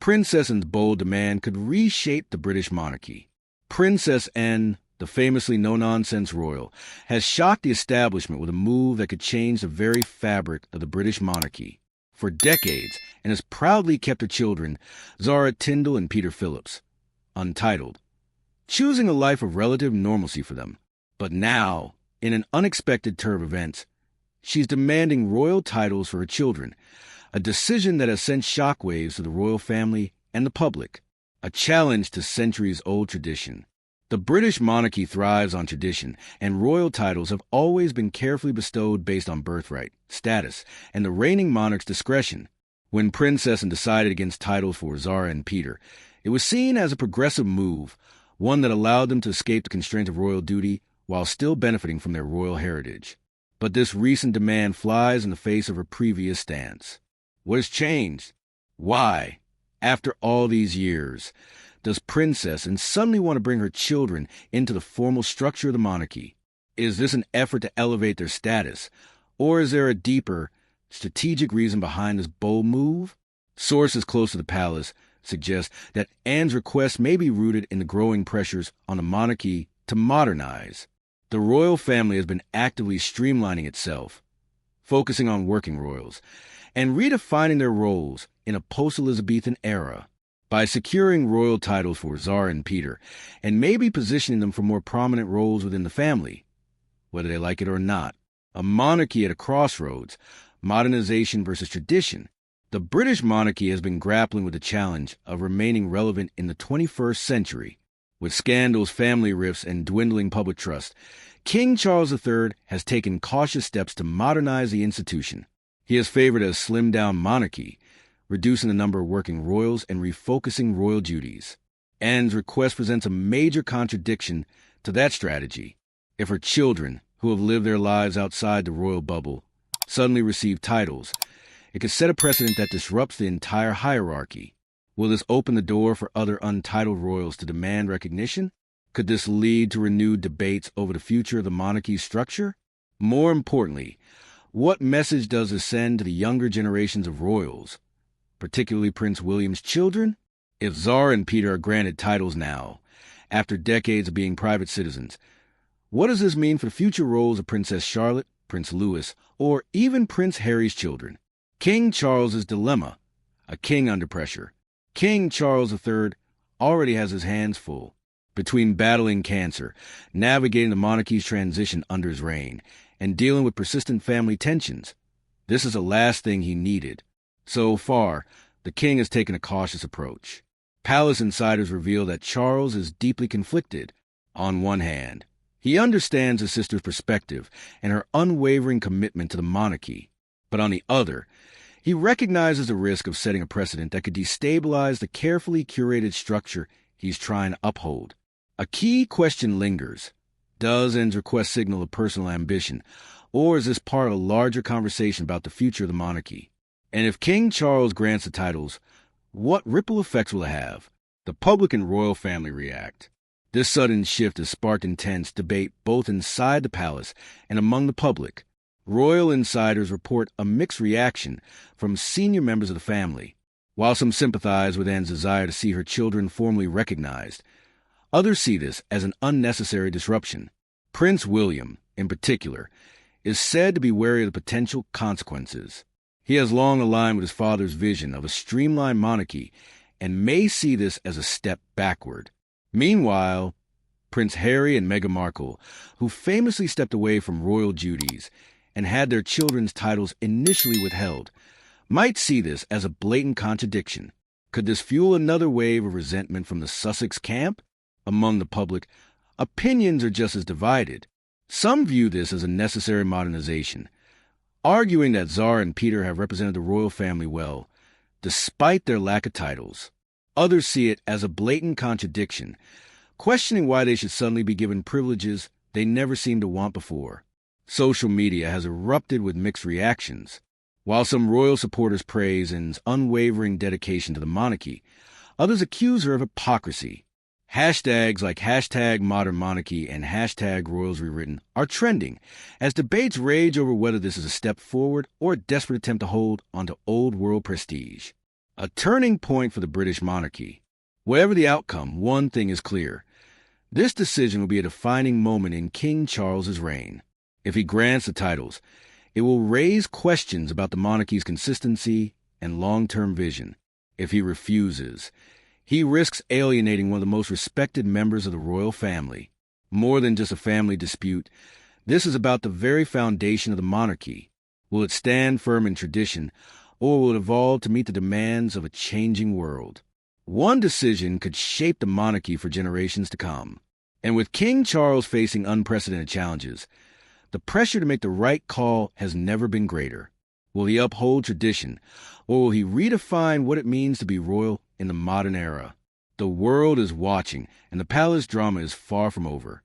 Princess Anne's bold demand could reshape the British monarchy. Princess Anne, the famously no-nonsense royal, has shocked the establishment with a move that could change the very fabric of the British monarchy for decades, and has proudly kept her children, Zara, Tindall, and Peter Phillips, untitled, choosing a life of relative normalcy for them. But now, in an unexpected turn of events, she's demanding royal titles for her children, a decision that has sent shockwaves to the royal family and the public, a challenge to centuries-old tradition. The British monarchy thrives on tradition, and royal titles have always been carefully bestowed based on birthright, status, and the reigning monarch's discretion. When Princess Anne decided against titles for Zara and Peter, it was seen as a progressive move, one that allowed them to escape the constraints of royal duty while still benefiting from their royal heritage. But this recent demand flies in the face of her previous stance. What has changed? Why, after all these years, does Princess Anne suddenly want to bring her children into the formal structure of the monarchy? Is this an effort to elevate their status, or is there a deeper, strategic reason behind this bold move? Sources close to the palace suggest that Anne's request may be rooted in the growing pressures on the monarchy to modernize. The royal family has been actively streamlining itself, focusing on working royals, and redefining their roles in a post-Elizabethan era. By securing royal titles for Zara and Peter, and maybe positioning them for more prominent roles within the family, whether they like it or not. A monarchy at a crossroads, modernization versus tradition. The British monarchy has been grappling with the challenge of remaining relevant in the 21st century. With scandals, family rifts, and dwindling public trust, King Charles III has taken cautious steps to modernize the institution. He has favored a slimmed-down monarchy, reducing the number of working royals and refocusing royal duties. Anne's request presents a major contradiction to that strategy. If her children, who have lived their lives outside the royal bubble, suddenly receive titles, it could set a precedent that disrupts the entire hierarchy. Will this open the door for other untitled royals to demand recognition? Could this lead to renewed debates over the future of the monarchy's structure? More importantly, what message does this send to the younger generations of royals, particularly Prince William's children? If Zara and Peter are granted titles now, after decades of being private citizens, what does this mean for the future roles of Princess Charlotte, Prince Louis, or even Prince Harry's children? King Charles's dilemma, a king under pressure. King Charles III already has his hands full between battling cancer, navigating the monarchy's transition under his reign, and dealing with persistent family tensions. This is the last thing he needed. So far, the king has taken a cautious approach. Palace insiders reveal that Charles is deeply conflicted. On one hand, he understands his sister's perspective and her unwavering commitment to the monarchy. But on the other, he recognizes the risk of setting a precedent that could destabilize the carefully curated structure he's trying to uphold. A key question lingers. Does Anne's request signal a personal ambition, or is this part of a larger conversation about the future of the monarchy? And if King Charles grants the titles, what ripple effects will it have? The public and royal family react. This sudden shift has sparked intense debate both inside the palace and among the public. Royal insiders report a mixed reaction from senior members of the family. While some sympathize with Anne's desire to see her children formally recognized, others see this as an unnecessary disruption. Prince William, in particular, is said to be wary of the potential consequences. He has long aligned with his father's vision of a streamlined monarchy and may see this as a step backward. Meanwhile, Prince Harry and Meghan Markle, who famously stepped away from royal duties and had their children's titles initially withheld, might see this as a blatant contradiction. Could this fuel another wave of resentment from the Sussex camp? Among the public, opinions are just as divided. Some view this as a necessary modernization, arguing that Zara and Peter have represented the royal family well, despite their lack of titles. Others see it as a blatant contradiction, questioning why they should suddenly be given privileges they never seemed to want before. Social media has erupted with mixed reactions. While some royal supporters praise Anne's unwavering dedication to the monarchy, others accuse her of hypocrisy. Hashtags like #ModernMonarchy and #RoyalsRewritten are trending as debates rage over whether this is a step forward or a desperate attempt to hold onto old world prestige. A turning point for the British monarchy. Whatever the outcome, one thing is clear. This decision will be a defining moment in King Charles's reign. If he grants the titles, it will raise questions about the monarchy's consistency and long-term vision. If he refuses, he risks alienating one of the most respected members of the royal family. More than just a family dispute, this is about the very foundation of the monarchy. Will it stand firm in tradition, or will it evolve to meet the demands of a changing world? One decision could shape the monarchy for generations to come. And with King Charles facing unprecedented challenges, the pressure to make the right call has never been greater. Will he uphold tradition, or will he redefine what it means to be royal in the modern era? The world is watching, and the palace drama is far from over.